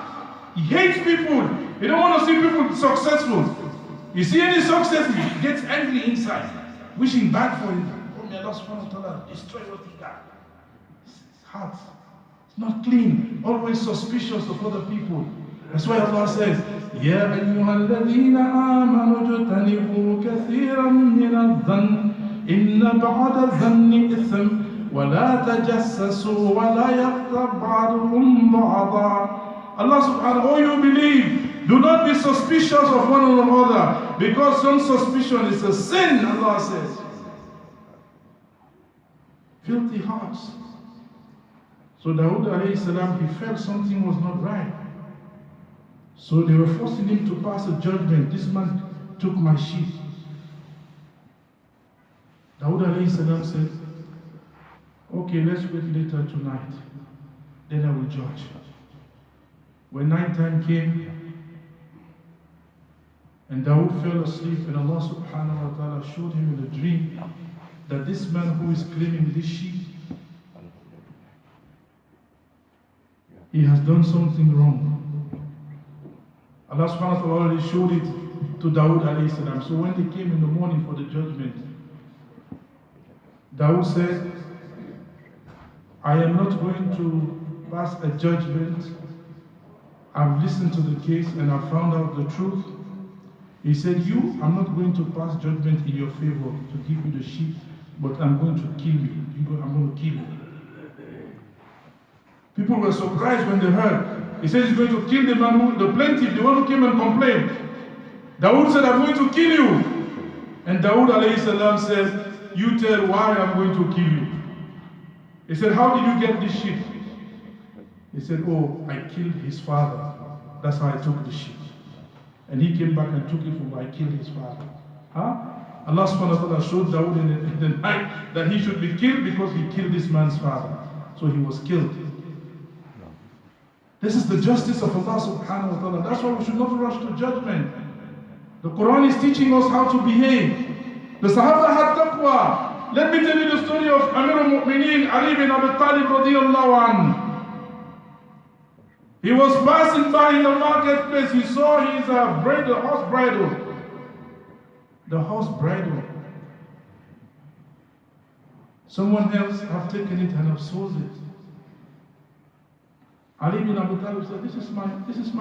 He hates people. He don't want to see people successful. You see any success, he gets angry inside, wishing bad for him. Oh, may Allah subhanahu wa ta'ala destroy what he got. His heart, it's not clean, always suspicious of other people. That's why Allah says, يَا أَيُّهَا الَّذِينَ آمَنُوا اجْتَنِبُوا كَثِيرًا مِنَ الظَّنِّ إِنَّ بَعْضَ الظَّنِّ إِثْمٌ وَلَا تَجَسَّسُوا وَلَا يَغْتَبْ بَعْضُكُمْ بَعْضًا. Allah subhanahu wa ta'ala, oh, you believe, do not be suspicious of one another, because some suspicion is a sin, Allah says. Filthy hearts. So Dawood alayhi salam, he felt something was not right. So they were forcing him to pass a judgment. This man took my sheep. Dawood alayhi salam said, okay, let's wait later tonight. Then I will judge. When night time came, and Dawood fell asleep, and Allah subhanahu wa ta'ala showed him in a dream that this man who is claiming this sheep, he has done something wrong. Allah subhanahu wa ta'ala already showed it to Dawood alayhi salam. So when they came in the morning for the judgment, Dawood said, I am not going to pass a judgment. I've listened to the case and I've found out the truth. He said, I'm not going to pass judgment in your favor to give you the sheep, but I'm going to kill you. I'm going to kill you. People were surprised when they heard. He said he's going to kill the man, the plaintiff, the one who came and complained. Dawood said, I'm going to kill you. And Dawood alayhi salam said, you tell why I'm going to kill you. He said, how did you get this sheep? He said, oh, I killed his father. That's how I took the sheep. And he came back and took it from where I killed his father. Allah subhanahu wa ta'ala showed Dawood in the night that he should be killed because he killed this man's father. So he was killed. This is the justice of Allah subhanahu wa ta'ala. That's why we should not rush to judgment. The Quran is teaching us how to behave. The Sahaba had taqwa. Let me tell you the story of Amir al-Mu'mineen Ali bin Abi Talib radiyallahu anhu. He was passing by in the marketplace. He saw his horse bridle. The horse bridle. Someone else have taken it and have sold it. Ali bin Abi Talib said, this is my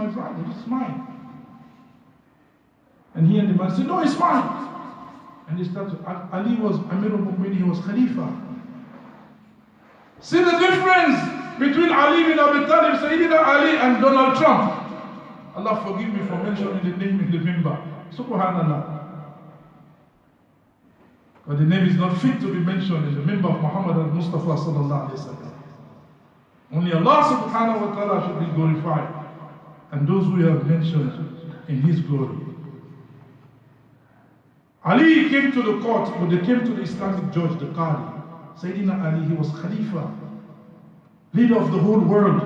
bridle, this is mine. And he and the man said, no, it's mine. And he started, Ali was Amir al-Mu'minin, he was Khalifa. See the difference between Ali bin Abi Talib, Sayyidina Ali, and Donald Trump. Allah forgive me for mentioning the name in the member. Subhanallah. But the name is not fit to be mentioned in the member of Muhammad al-Mustafa sallallahu alayhi wa sallam. Only Allah subhanahu wa ta'ala should be glorified, and those who have mentioned in His glory. Ali came to the court, but they came to the Islamic judge, the Qadi. Sayyidina Ali, he was Khalifa, leader of the whole world.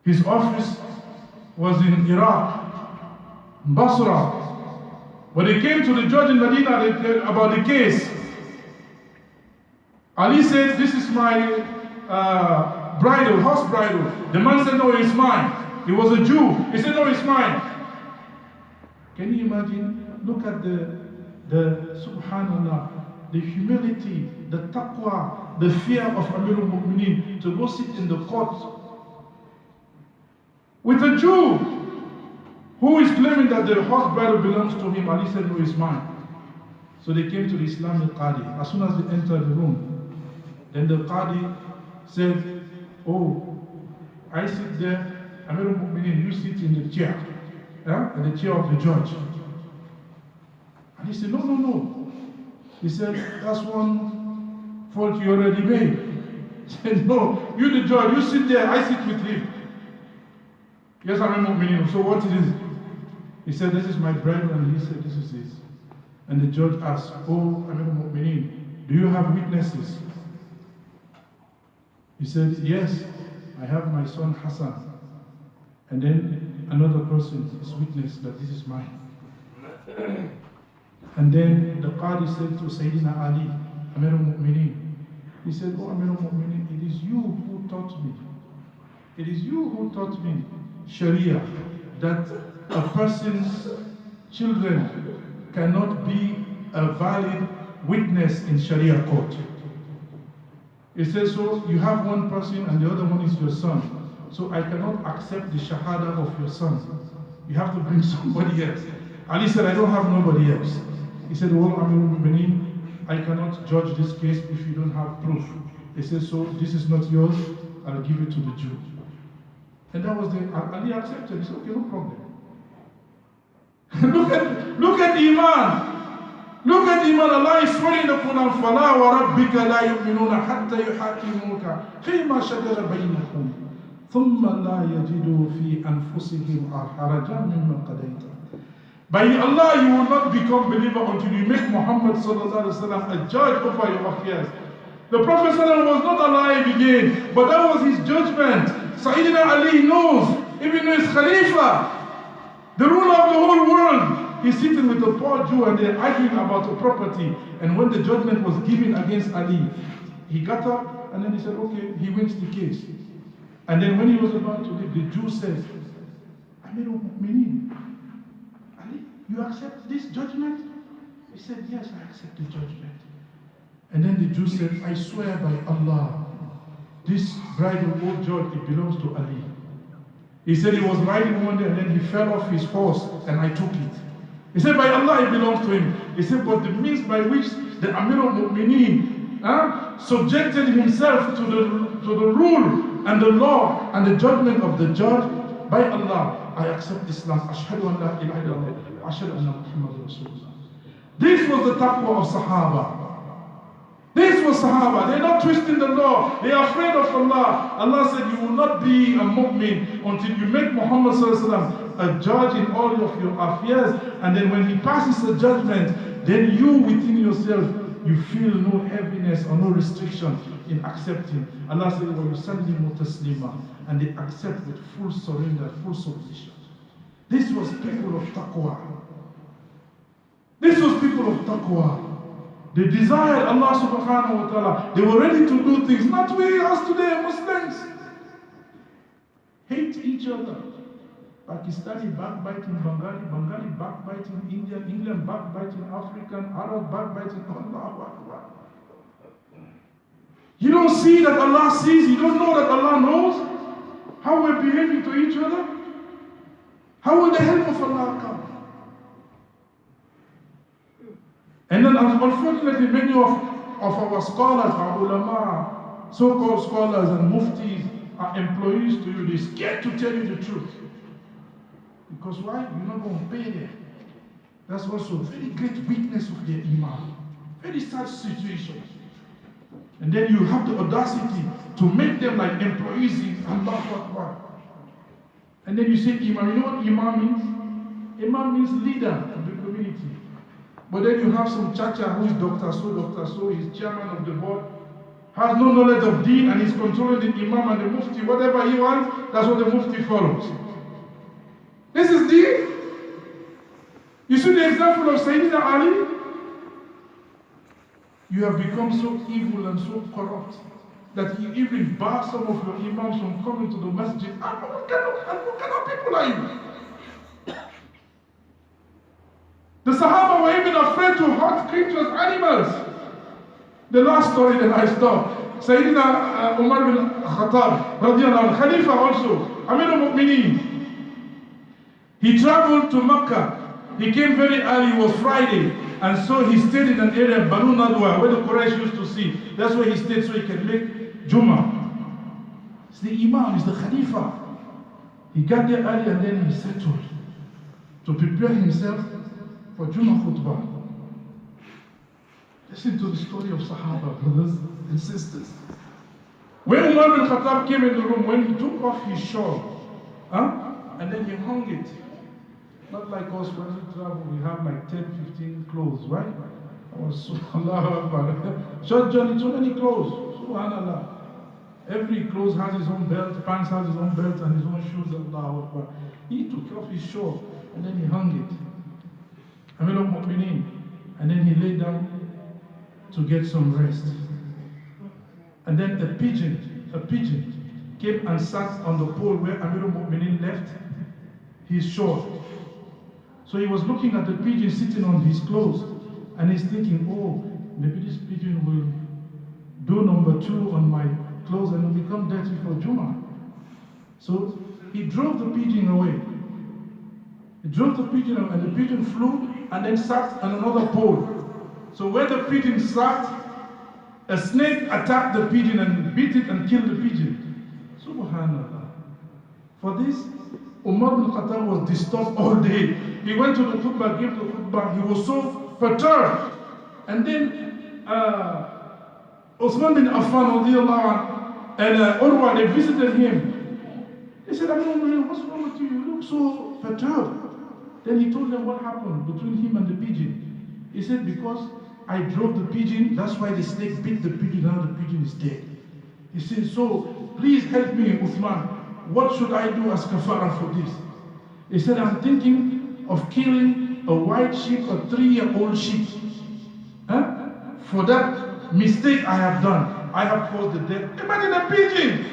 His office was in Iraq, Basra. When they came to the judge in Medina about the case, Ali said, "This is my bridle, horse bridle." The man said, "No, it's mine." He was a Jew. He said, "No, it's mine." Can you imagine? Look at the subhanallah, the humility, the taqwa, the fear of Amir al-Mu'mineen to go sit in the court with a Jew who is claiming that the horse bridle belongs to him. Ali said, "No, it's mine." So they came to the Islamic Qadi. As soon as they entered the room, then the Qadi said, "Oh, I sit there, Amir al-Mu'mineen, you sit in the chair, in the chair of the judge." And he said, No. He said, "That's one fault you already made." He said, "No, you the judge, you sit there, I sit with him." "Yes, Amir al-Mu'mineen, so what it is?" He said, "This is my brother," and he said, "This is his." And the judge asked, "Oh, Amir al-Mu'mineen, do you have witnesses?" He said, "Yes, I have my son Hassan." And then another person is witness that this is mine. And then the Qadi said to Sayyidina Ali, Amir al-Mu'mineen, he said, "Oh, Amir al-Mu'mineen, it is you who taught me. It is you who taught me Sharia, that a person's children cannot be a valid witness in Sharia court." He says, "So you have one person and the other one is your son. So I cannot accept the shahada of your son. You have to bring somebody else." Ali said, "I don't have nobody else." He said, "Well, Amir al-Mu'mineen, I cannot judge this case if you don't have proof." He said, "So this is not yours, I'll give it to the Jew." And that was Ali accepted. He said, "Okay, no problem." Look at Iman. Look at Iman. Allah is swearing in the Quran, فَلَا وَرَبِّكَ لَا يُؤْمِنُونَ حَتَّى يُحَاكِمُوكَ فِيمَا شَجَرَ بَيْنَهُمْ ثُمَّ لَا يَجِدُوا فِي أَنفُسِهِمْ حَرَجًا مِمَّا قَضَيْتَ. By Allah, you will not become believer until you make Muhammad sallallahu alaihi wasallam a judge over your affairs. The Prophet sallallahu was not alive again, but that was his judgment. Sayyidina Ali knows, even though he's Khalifa, the ruler of the whole world, he's sitting with a poor Jew and they're arguing about a property. And when the judgment was given against Ali, he got up and then he said, "Okay," he wins the case. And then when he was about to leave, the Jew said, "Amir al-Mu'mineen, Ali, you accept this judgment?" He said, "Yes, I accept the judgment." And then the Jew said, "I swear by Allah, this bridal, O judge, it belongs to Ali." He said he was riding one day and then he fell off his horse and I took it. He said, "By Allah, it belongs to him." He said, "But the means by which the Amir al-Mu'mineen subjected himself to the rule and the law and the judgment of the judge, by Allah, I accept Islam. Ashhadu an la ilaha illallah, ashhadu anna Muhammadur Rasulullah." This was the taqwa of Sahaba. This was Sahaba. They're not twisting the law. They are afraid of Allah. Allah said, "You will not be a mu'min until you make Muhammad sallallahu alaihi wasallam a judge in all of your affairs." And then when he passes a judgment, then you within yourself, you feel no heaviness or no restriction in accepting. Allah said, وَيُسَلِّمُ تَسْلِيمًا, and they accept with full surrender, full submission. This was people of taqwa. This was people of taqwa. They desired Allah subhanahu wa ta'ala. They were ready to do things. Not we, us today, Muslims. Hate each other. Pakistani backbiting Bengali, Bengali backbiting Indian, Indian backbiting African, Arab backbiting Allah Akbar. You don't see that Allah sees, you don't know that Allah knows how we're behaving to each other. How will the help of Allah come? And then unfortunately many of our scholars, our ulama, so-called scholars and muftis are employees to you. They're scared to tell you the truth. Because why? You're not going to pay them. That's also a very great weakness of their iman. Very sad situation. And then you have the audacity to make them like employees in Allahu Akbar. And then you say imam. You know what imam means? Imam means leader. humility. But then you have some chacha who is Dr. So, he's chairman of the board, has no knowledge of deen and is controlling the imam and the mufti. Whatever he wants, that's what the mufti follows. This is deen. You see the example of Sayyidina Ali? You have become so evil and so corrupt that you even bar some of your imams from coming to the masjid. What kind of people are you? The Sahaba were even afraid to hurt creatures, animals. The last story that I stop. Sayyidina Umar bin Khattab, radiallahu anhu, Khalifa also, Amir al-Mu'mineen. He traveled to Mecca. He came very early, it was Friday. And so he stayed in an area, Banu Nadwa, where the Quraysh used to see. That's where he stayed so he can make Jummah. It's the Imam, it's the Khalifa. He got there early and then he settled to prepare himself for Jummah khutbah. Listen to the story of Sahaba, brothers and sisters. When Umar bin Khattab came in the room, when he took off his shawl, and then he hung it. Not like us when we travel, we have like 10, 15 clothes, right? Allahu Akbar. Short journey, too many clothes. Subhanallah. Every clothes has his own belt, pants has his own belt, and his own shoes. Allahu Akbar. He took off his shawl and then he hung it. Amir al-Mu'mineen. And then he lay down to get some rest. And then a pigeon came and sat on the pole where Amir al-Mu'mineen left his shawl. So he was looking at the pigeon sitting on his clothes and he's thinking, oh, maybe this pigeon will do number 2 on my clothes and will become dirty for Jummah. So he drove the pigeon away. He drove the pigeon away and the pigeon flew and then sat on another pole. So where the pigeon sat, a snake attacked the pigeon and beat it and killed the pigeon. Subhanallah. For this, Umar bin Khattab was disturbed all day. He went to the khutbah, gave the khutbah. He was so perturbed. And then Uthman bin Affan and Urwa, they visited him. They said, what's wrong with you? You look so perturbed. Then he told them what happened between him and the pigeon. He said, because I drove the pigeon, that's why the snake bit the pigeon, now the pigeon is dead. He said, so please help me, Uthman. What should I do as kafara for this? He said, I'm thinking of killing a white sheep, a 3-year-old sheep. For that mistake I have done, I have caused the death. Imagine a pigeon!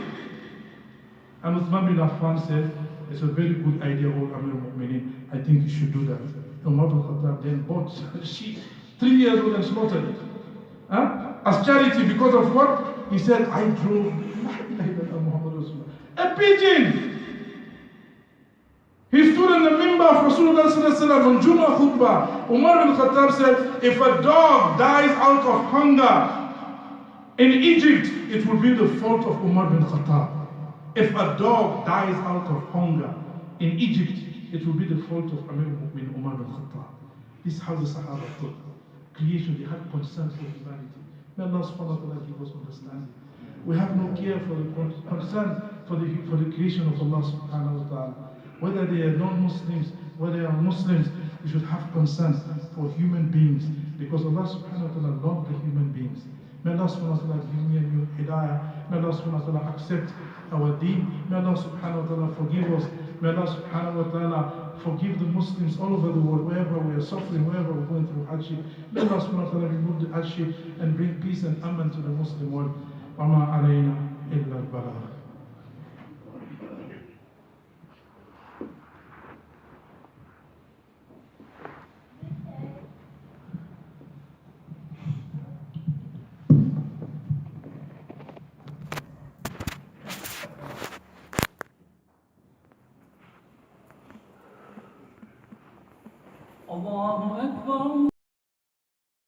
And Uthman bin Affan said, it's a very good idea, O Amir al-Mu'mineen. I think you should do that. Umar bin Khattab then bought a sheep, 3 years old, and slaughtered it. As charity, because of what? He said, I drove a pigeon. He stood in the minbar of Rasulullah on Jummah khutbah. Umar bin Khattab said, if a dog dies out of hunger in Egypt, it will be the fault of Umar bin Khattab. If a dog dies out of hunger in Egypt, it will be the fault of Amir al-Mu'min Umar bin Khattab. This is how the Sahaba thought. Creation, they had concern for humanity. May Allah subhanahu wa ta'ala give us understanding. We have no care for the concern for the creation of Allah subhanahu wa ta'ala. Whether they are non-Muslims, whether they are Muslims, we should have concern for human beings, because Allah subhanahu wa ta'ala loves the human beings. May Allah subhanahu wa ta'ala give me and you hidayah. May Allah subhanahu wa ta'ala accept our deen. May Allah subhanahu wa ta'ala forgive us. May Allah subhanahu wa ta'ala forgive the Muslims all over the world, wherever we are suffering, wherever we're going through hardship. May Allah subhanahu wa ta'ala remove the hardship and bring peace and aman to the Muslim world. وَمَا عَلَيْنَا إِلَّا الْبَلَاغُ. Allahu Akbar.